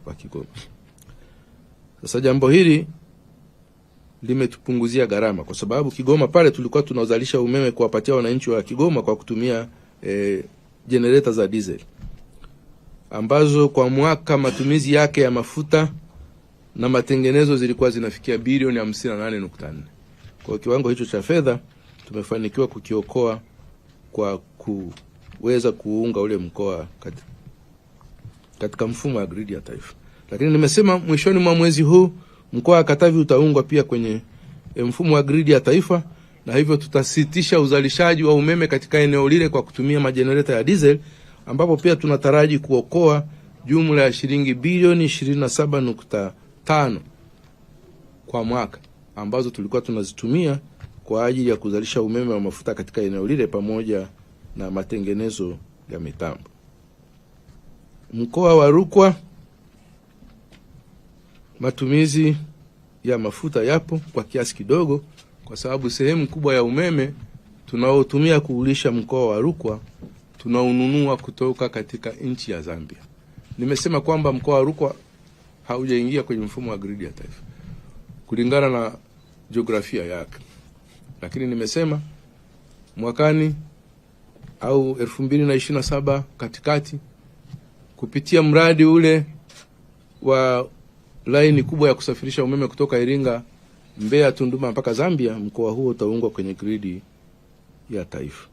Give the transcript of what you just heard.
wa Kigoma. Sasa jambo hili limetupunguzia gharama, kwa sababu Kigoma pale tulikuwa tunazalisha umeme kuwapatia wananchi wa Kigoma kwa kutumia generator za diesel ambazo kwa mwaka matumizi yake ya mafuta na matengenezo zilikuwa zinafikia bilioni 58.4. Kwa kiwango hicho cha fedha tumefanikiwa kukiokoa kwa kuweza kuunga ule mkoa katika mfumo wa gridi ya taifa. Lakini nimesema mwishoni mwa mwezi huu mkoa wa Katavi utaungwa pia kwenye mfumo wa gridi ya taifa, na hivyo tutasitisha uzalishaji wa umeme katika eneo lile kwa kutumia majenereta ya diesel, ambapo pia tunataraji kuokoa jumla ya shilingi bilioni 27.5 kwa mwaka ambazo tulikuwa tunazitumia kwa ajili ya kuzalisha umeme wa mafuta katika eneo lile pamoja na matengenezo ya mitambo. Mkoa wa Rukwa, matumizi ya mafuta yapo kwa kiasi kidogo, kwa sababu sehemu kubwa ya umeme tunaotumia kuulisha mkoa wa Rukwa tunaununua kutoka katika nchi ya Zambia. Nimesema kwamba mkoa wa Rukwa haujaingia kwenye mfumo wa gridi ya taifa kulingana na jiografia yake, lakini nimesema mwakani au 2027 katikati, kupitia mradi ule wa laini kubwa ya kusafirisha umeme kutoka Iringa, Mbeya, Tunduma mpaka Zambia, mkoa huo utaungwa kwenye gridi ya taifa.